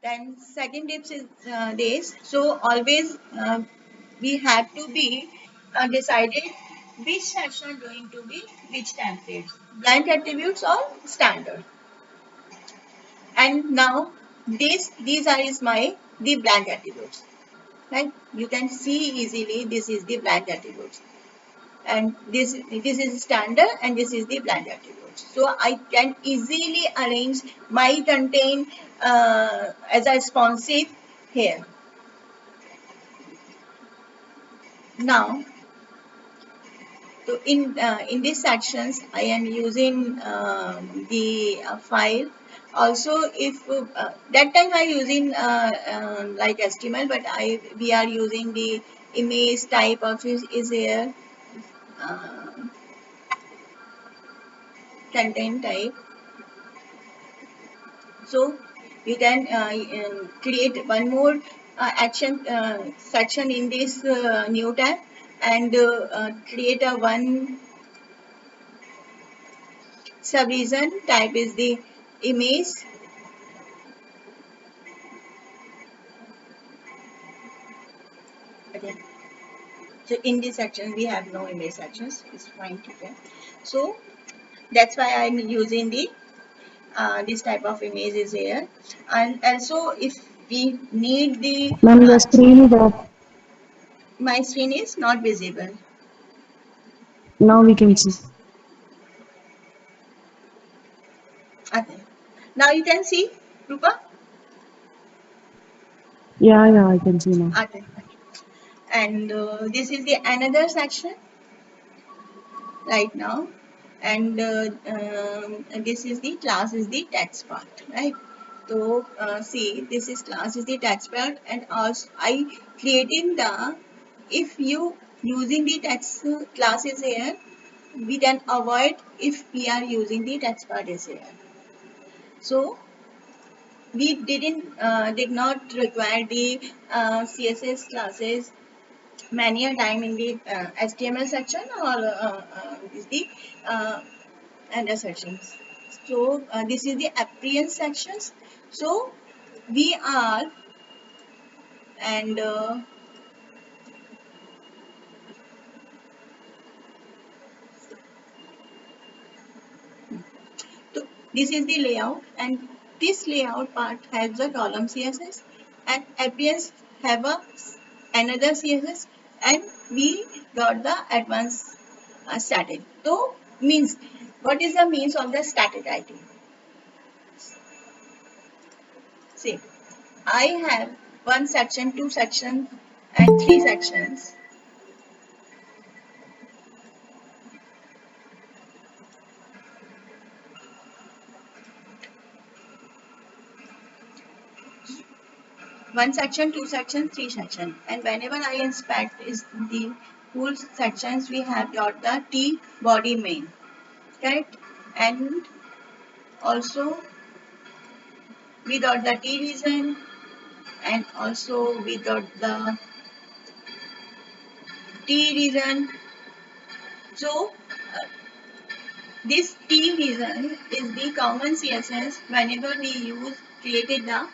Then second tips is this. So always we have to be decided which section going to be which templates, blank attributes or standard. And now these are is my the blank attributes. Right? You can see easily this is the blank attributes, and this is standard and this is the blank attributes. So I can easily arrange my content as a responsive here. Now, so in these sections, I am using the file. Also, if that time I using like HTML, but I we are using the image type of is here, uh, content type. So you can create one more action section in this new tab, and create a one subregion. Type is the image. Okay. So in this section we have no image sections. It's fine. Okay. So that's why I'm using the this type of image is here. And also if we need the Ma'am, your screen is off. my screen is not visible. Now we can see. Okay. Now you can see, Rupa. Yeah, yeah, I can see now. Okay. And this is the another section right now, and this is the class is the text part, right? So see, this is class is the text part, and also I creating the, if you using the text class is here, we can avoid if we are using the text part is here. So we did not require the CSS classes many a time in the HTML section or is the uh, other sections. So this is the appearance sections. So we are, and so this is the layout, and this layout part has the column CSS, and appearance have a another CSS, and we got the advanced static. So means, what is the means of the static writing? See, I have one section, two sections, and three sections. One section, two sections, three sections. And whenever I inspect is the whole sections, we have got the T body main, correct? And also we got the T region, and also we got the T region. So this T region is the common CSS whenever we use created the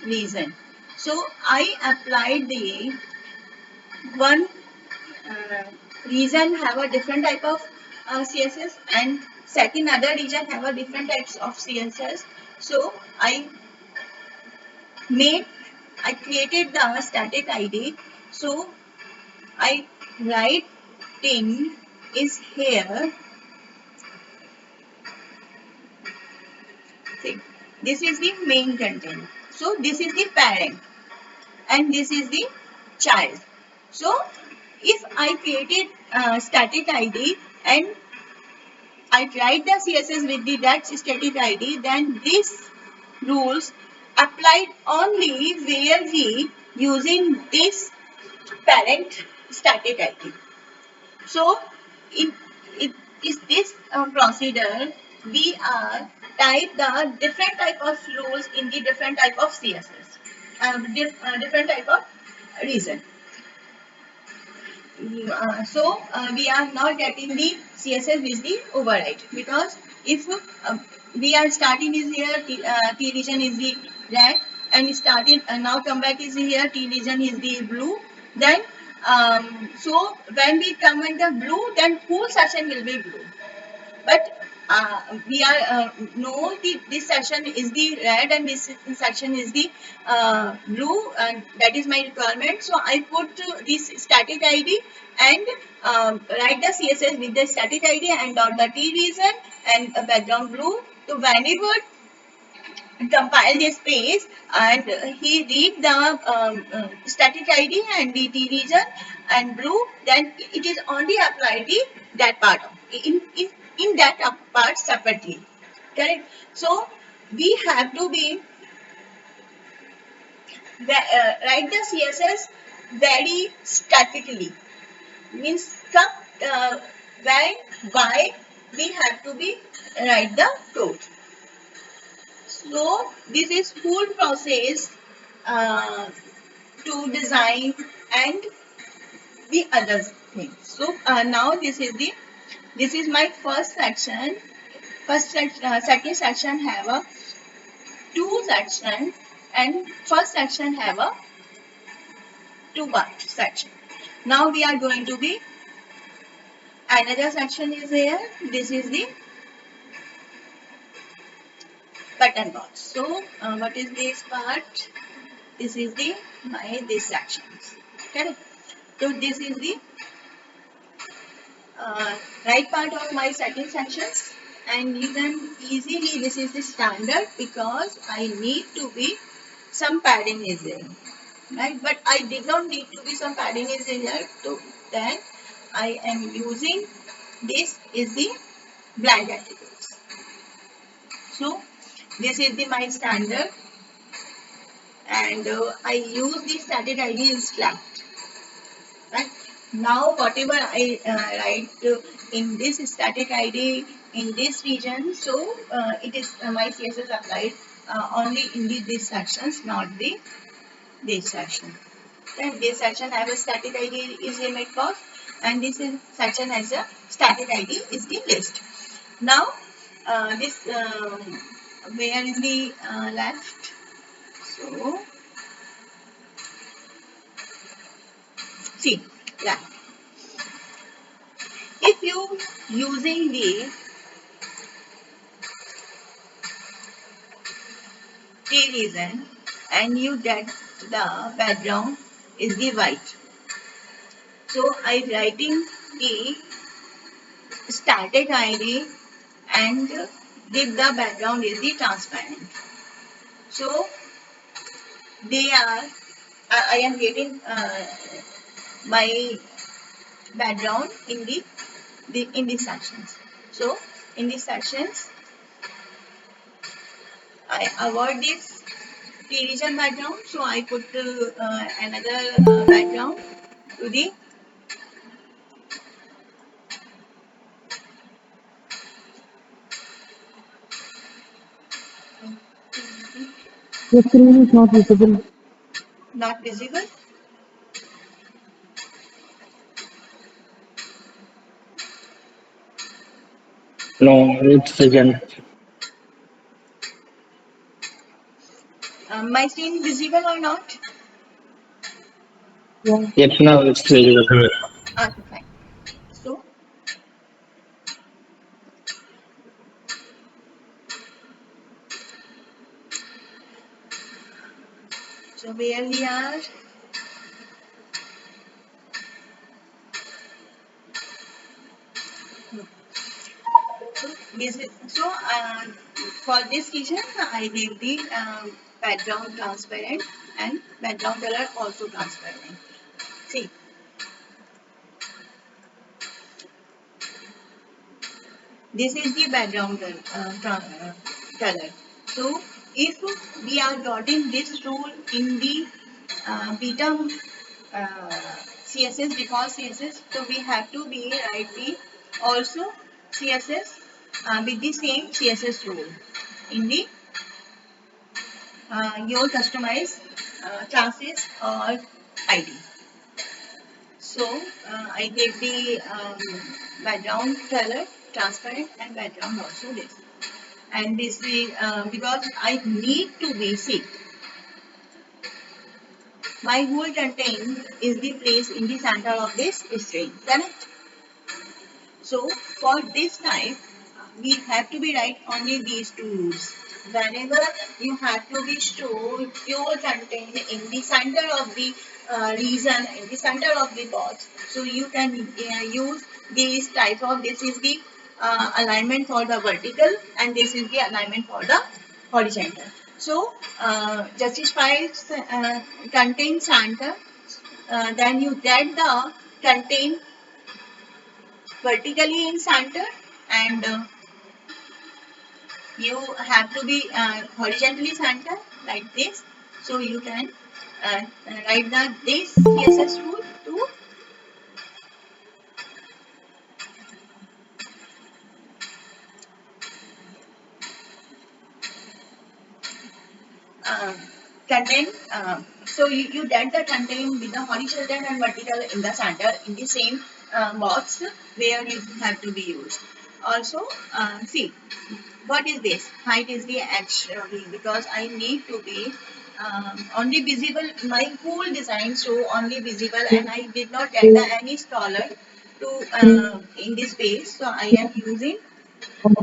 region. So I applied the one uh, region have a different type of CSS, and second other region have a different types of CSS. So made I created the static ID. So I write thing is here. See, this is the main content. So this is the parent, and this is the child. So if I created static ID and I write the CSS with the that static ID, then these rules applied only where we using this parent static ID. So it, it is this procedure we are type the different type of rules in the different type of CSS, different type of reason. We are not getting the CSS with the override, because if we are starting is here, T region is the red, and started now comeback is here, T region is the blue. Then so when we come in the blue, then whole section will be blue. But we are know this section is the red and this section is the blue, and that is my requirement. So I put this static ID and write the CSS with the static ID and dot the T region and a background blue. So whenever compile this page and he read the static ID and the T region and blue, then it is only applied the that part in that part separately. Correct. So we have to be write the CSS very statically. Means when why we have to be write the code. So this is full process uh, to design and the other things. So now this is my first section. Second section have a two section, and first section have a two part section. Now we are going to be another section is here. This is the button box. So what is this part? This is the my this sections. Correct. So this is the right part of my second sections, and you can easily this is the standard because I need to be some padding is there, right? But I did not need to be some padding is there, so then I am using this is the blank attributes. So this is the my standard, and I use the static ID is left. Right. Now whatever I write in this static ID in this region, so it is my CSS applied only in this sections, not the this section. Then this section have a static ID is a mid box, and this is section has a static ID is the list. Now this where is the left? So see, yeah. If you using the T region and you get the background is the white. So I writing the static ID and give the background is the transparent. So they are I am getting my background in the in these sections. So in these sections I avoid this T region background. So I put another background to the The screen is not visible. not visible. No, it's again. My screen visible or not? Yeah. Yep, now it's visible. Okay, fine. So, so where we are? So, for this region, I gave the background transparent and background color also transparent. See, this is the background color. So, if we are dotting this rule in the beta uh, CSS default CSS, so we have to be write the also CSS with the same CSS rule in the your customized classes or ID. So I gave the background color transparent and background also this. And this will because I need to basic. my whole content is the place in the center of this string, correct? So for this type, we have to be write only these two rules. Whenever you have to be show your content in the center of the region, in the center of the box, so you can use these type of, this is the alignment for the vertical and this is the alignment for the horizontal. So justify contain center, then you get the contain vertically in center, and you have to be horizontally center like this. So you can write the this CSS rule to uh, contain. So you get the contain with the horizontal and vertical in the center in the same box where you have to be used. Also, see, what is this? Height is the actually, because I need to be only visible, my whole design so only visible, and I did not get the any scholar to in this page, so I am using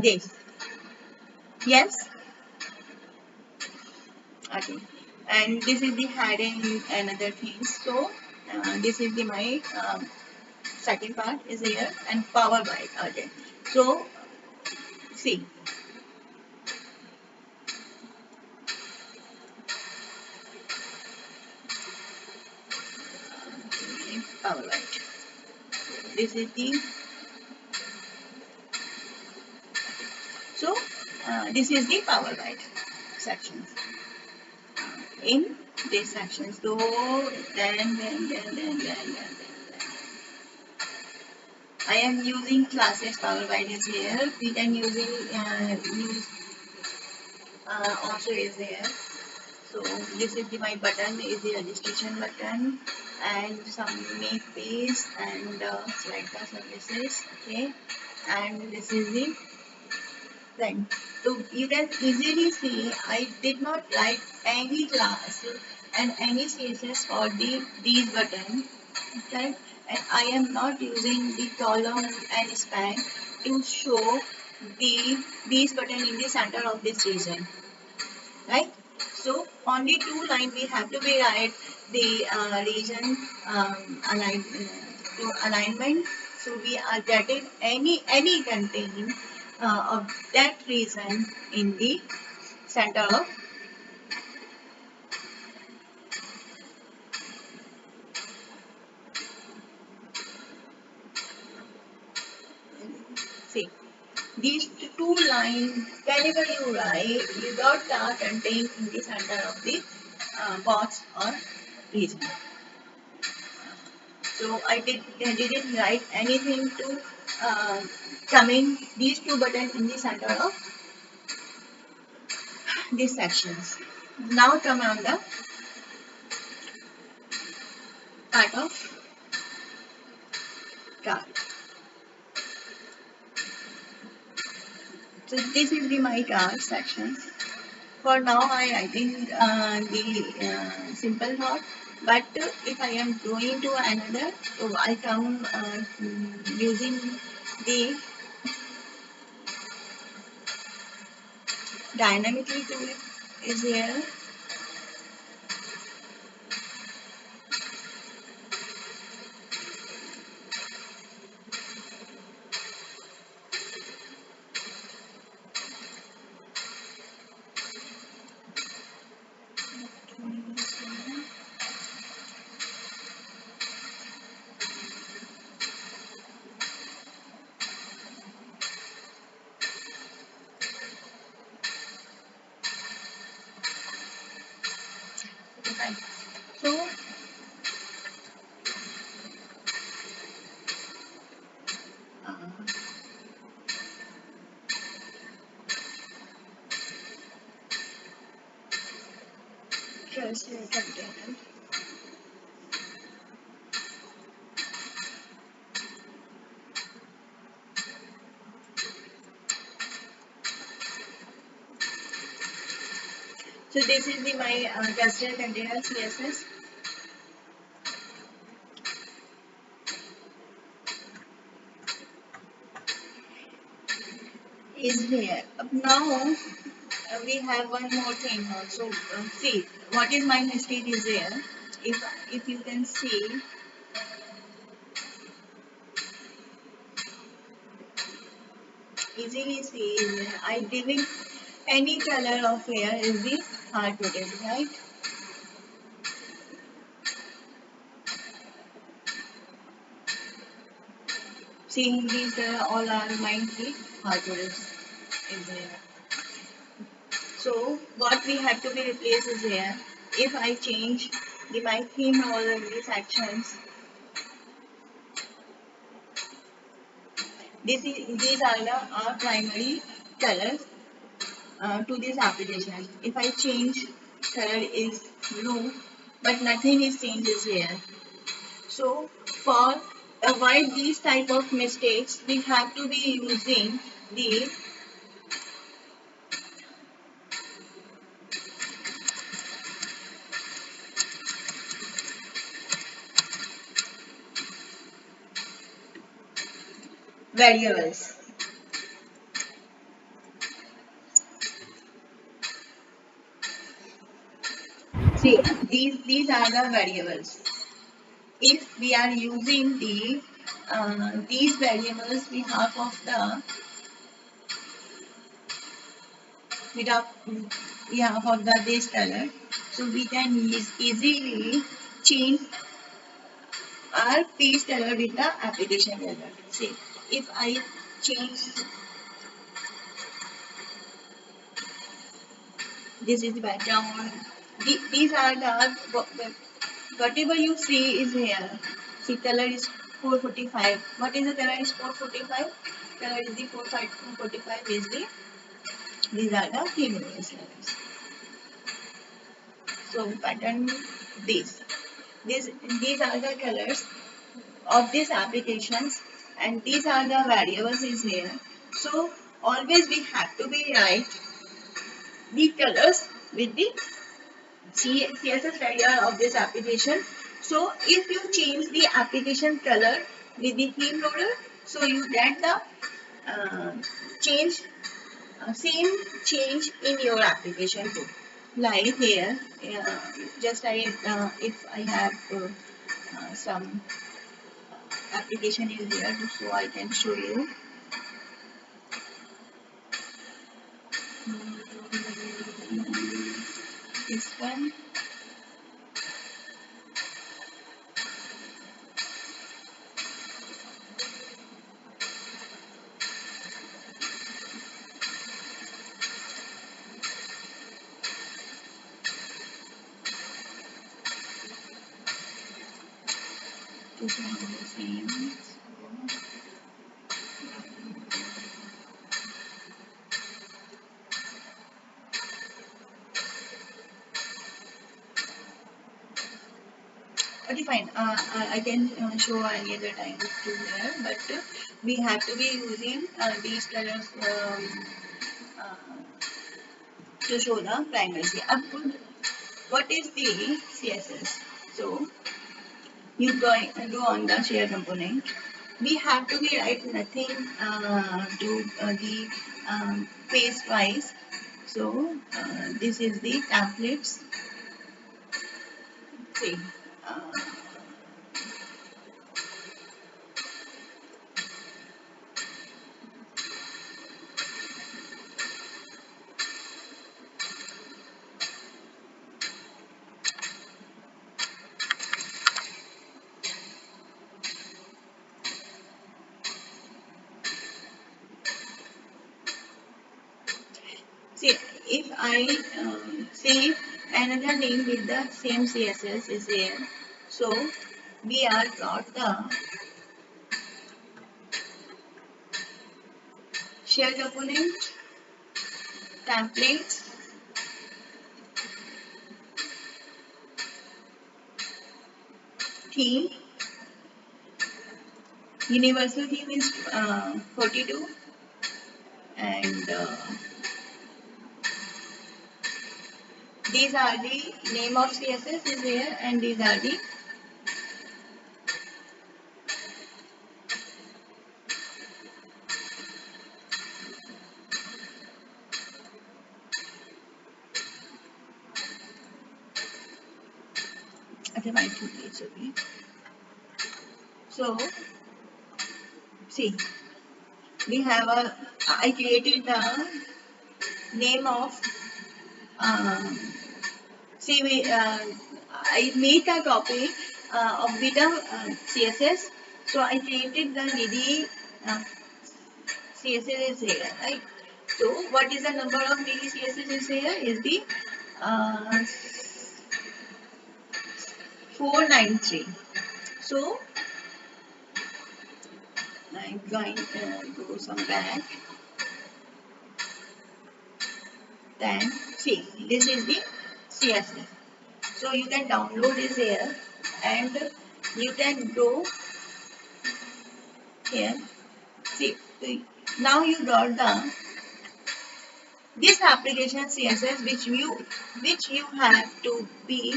this. Yes, okay. And this is the heading and other things. So this is the my second part is here, and power byte. Okay. So see, power byte. This is the, so this is the power byte sections. In this section. So then. I am using classes power byte is here. We can using use also is here. So this is the my button is the registration button and some make page and select the services. Okay, and this is the then. So you can easily see I did not write any class and any CSS for these button, okay, and I am not using the column and span to show these button in the center of this region, right? So only two line we have to be write the region to alignment. So we are getting any content of that region in the center of, see, these two lines, whenever you write, you got the content in the center of the box or region. So I didn't write anything to coming these two buttons in the center of these sections. Now come on the part of card. So this is the my card sections. For now, I writing the simple thought. But if I am going to another, so I come using the dynamically tool is here. Okay. So uh, trust your container. So this is the my custom container CSS. is here. Now we have one more thing also. See, what is my mistake is there. If you can see, easily see is there. I giving any color of hair is the hard coded, right? See, these all are mine the hard coded is there. So what we have to be replaced is here. If I change my theme role in these actions, these are the primary colors to this application. If I change color is blue, but nothing is changes here. So for avoid these type of mistakes, we have to be using the variables. See, these are the variables. If we are using these variables behalf of the without behalf of the this color, so we can easily change our page color with the application color. See, if I change this is the background, these are the whatever you see is here. See, color is 445. What is the color is 445? Color is the 445 is the these are the females colors. So pattern these. These are the colors of these applications and these are the variables is here. So always we have to be write the colors with the CSS variable of this application. So if you change the application color with the theme loader, so you get the uh, change same change in your application too. Like here, just if I have some application is here, so I can show you. This one. This one is the same. Okay, fine. I can show any other time to there, but we have to be using these colors uh, to show the primacy. What is the CSS? So you go on the share component. We have to be write nothing to the page wise. So this is the templates. See. Uh, See, if I say another name with the same CSS is there, so we are got the share component, templates, theme, universal theme is 42, and these are the name of CSS is there, and these are the Okay, my two page. Okay. So see, we have a. I created the name of. Um, see, I made a copy of beta CSS. So I created the Nidhi uh, CSS is here, right? So what is the number of Nidhi CSS is here? Is the uh, 493. So I'm going to go some back. Then see, this is the CSS. So you can download this here and you can go here. See, now you got the this application CSS which you have to be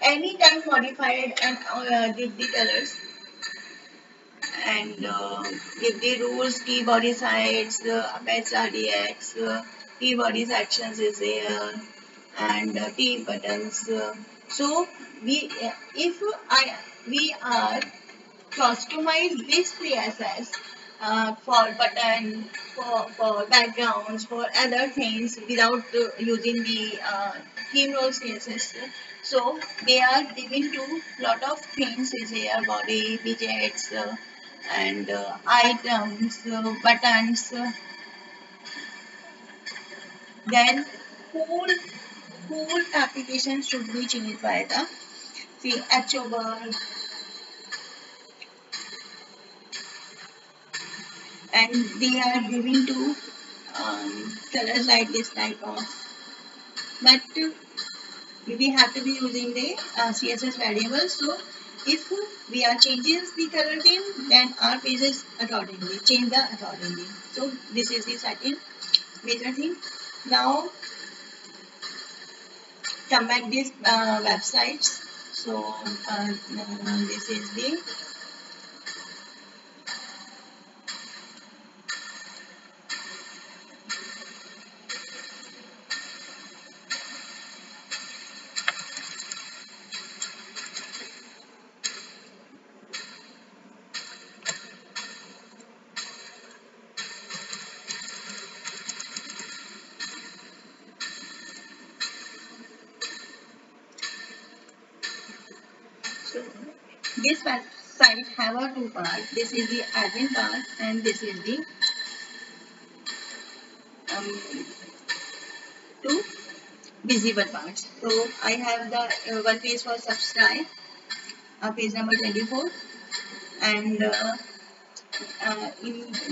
anytime modified and give the colors and give the rules, key body size, match RDX, key body sections is there, and T buttons. So we, if I we are customize this CSS for button, for backgrounds, for other things without using the theme role CSS. So they are giving to lot of things is here body, widgets, and items, buttons. Then whole whole application should be changed by the see H-over and they are giving to colors like this type of but we have to be using the css variables. So if we are changing the color theme then our pages accordingly change the accordingly. So this is the second major thing. Now come back these websites. So this is the so this website have a two part. This is the admin part and this is the um, two visible parts. So I have the one page for subscribe, page number 24, and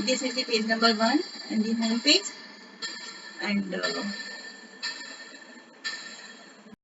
this is the page number 1 and the home page, and